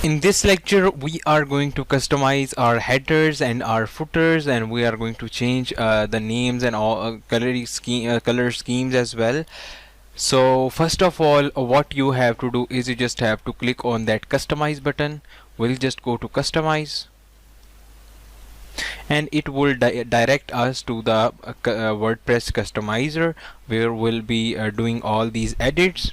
In this lecture, we are going to customize our headers and our footers, and we are going to change the names and all color schemes as well. So first of all, what you have to do is you just have to click on that customize button. We'll just go to customize, and it will direct us to the WordPress customizer, where we'll be doing all these edits.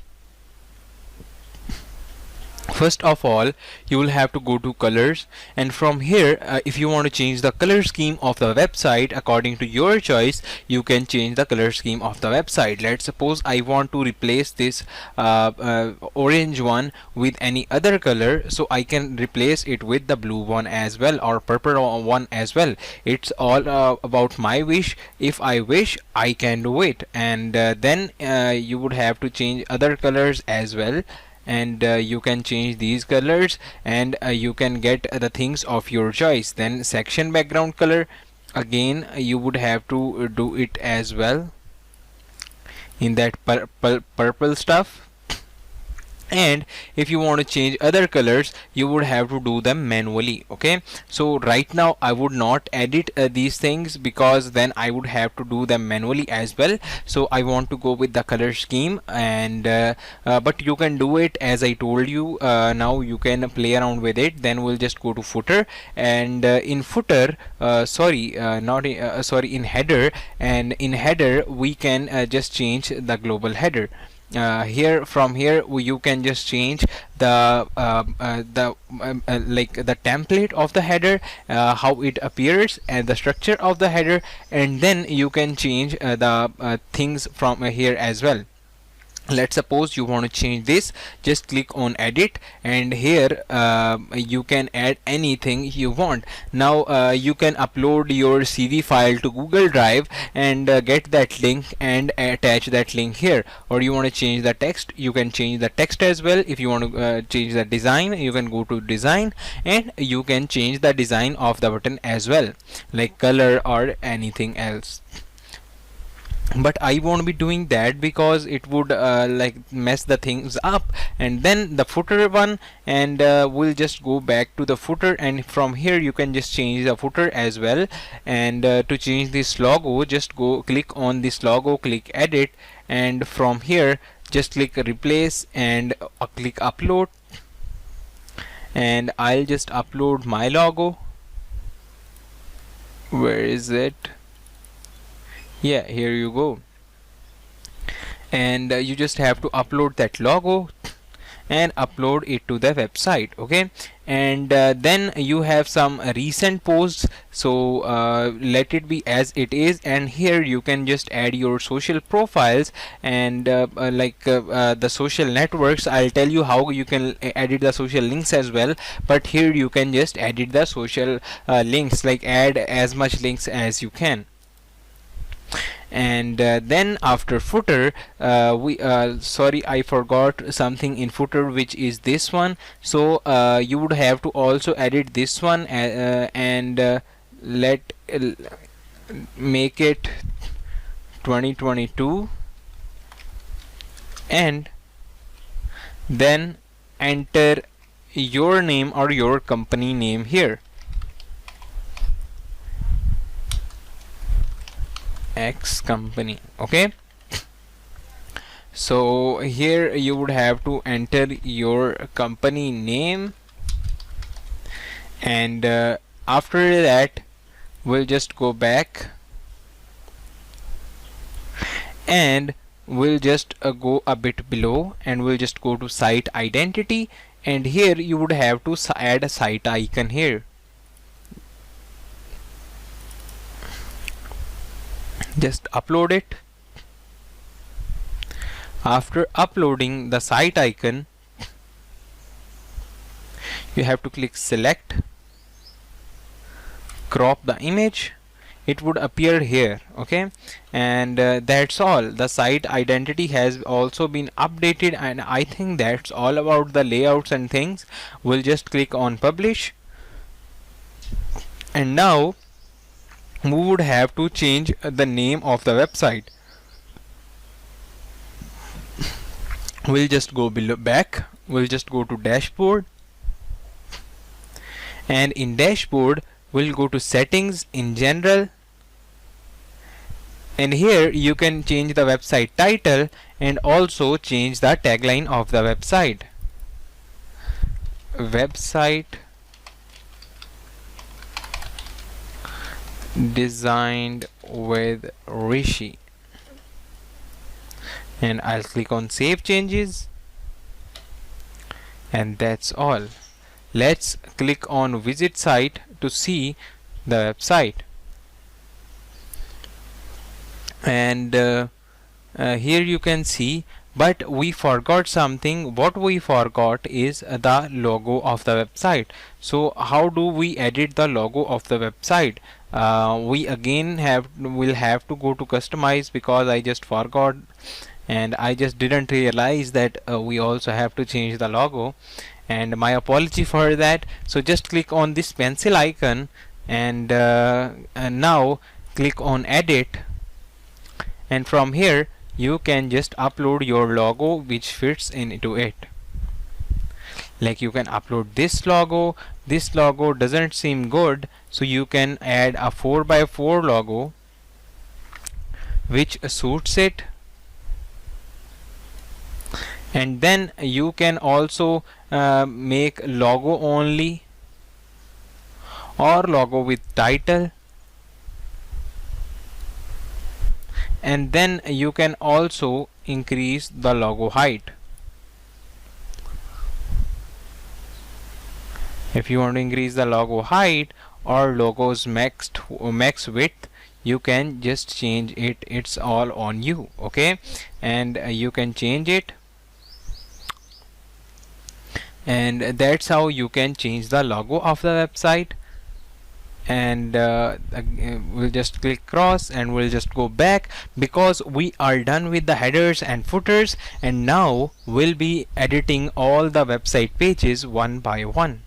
First of all, you will have to go to colors, and from here, if you want to change the color scheme of the website according to your choice, you can change the color scheme of the website. Let's suppose I want to replace this orange one with any other color, so I can replace it with the blue one as well, or purple one as well. It's all about my wish. If I wish, I can do it, and then you would have to change other colors as well, and you can change these colors, and you can get the things of your choice. Then section background color, again you would have to do it as well in that purple stuff. And if you want to change other colors, you would have to do them manually. Okay, so right now I would not edit these things, because then I would have to do them manually as well. So I want to go with the color scheme, and but you can do it as I told you. Now you can play around with it. Then we'll just go to footer, and in footer, in header, and in header we can just change the global header. From here you can just change the like the template of the header, how it appears, and the structure of the header, and then you can change the things from here as well. Let's suppose you want to change this. Just click on edit, and here you can add anything you want. Now you can upload your CV file to Google Drive and get that link and attach that link here. Or you want to change the text, you can change the text as well. If you want to change the design, you can go to design, and you can change the design of the button as well, like color or anything else. But I won't be doing that, because it would like mess the things up. And then the footer one, and we'll just go back to the footer, and from here you can just change the footer as well. And to change this logo, just go click on this logo, click edit, and from here just click replace, and click upload, and I'll just upload my logo. Where is it? Yeah, here you go. And you just have to upload that logo and upload it to the website. Okay, and then you have some recent posts, so let it be as it is. And here you can just add your social profiles, and the social networks, I'll tell you how you can edit the social links as well. But here you can just edit the social links, like add as much links as you can. And then after footer, I forgot something in footer, which is this one. So you would have to also edit this one, and make it 2022, and then enter your name or your company name here. X company. Okay, so here you would have to enter your company name, and after that we'll just go back, and we'll just go a bit below, and we'll just go to site identity, and here you would have to add a site icon here. Just upload it. After uploading the site icon, you have to click select, crop the image. It would appear here. Okay, and that's all. The site identity has also been updated, and I think that's all about the layouts and things. We'll just click on publish, and now we would have to change the name of the website. We'll just go back, we'll just go to dashboard, and in dashboard we'll go to settings in general, and here you can change the website title and also change the tagline of the website. Website designed with Rishi, and I'll click on save changes, and that's all. Let's click on visit site to see the website, and here you can see, but we forgot something. What we forgot is the logo of the website. So how do we edit the logo of the website? We again will have to go to customize, because I just forgot and I just didn't realize that we also have to change the logo, and my apology for that. So just click on this pencil icon, and now click on edit, and from here you can just upload your logo which fits into it. Like you can upload this logo. This logo doesn't seem good, so you can add a 4x4 logo which suits it, and then you can also make logo only or logo with title, and then you can also increase the logo height. If you want to increase the logo height or logo's max width, you can just change it. It's all on you. Okay, and you can change it, and that's how you can change the logo of the website. And we'll just click cross and we'll just go back, because we are done with the headers and footers, and now we'll be editing all the website pages one by one.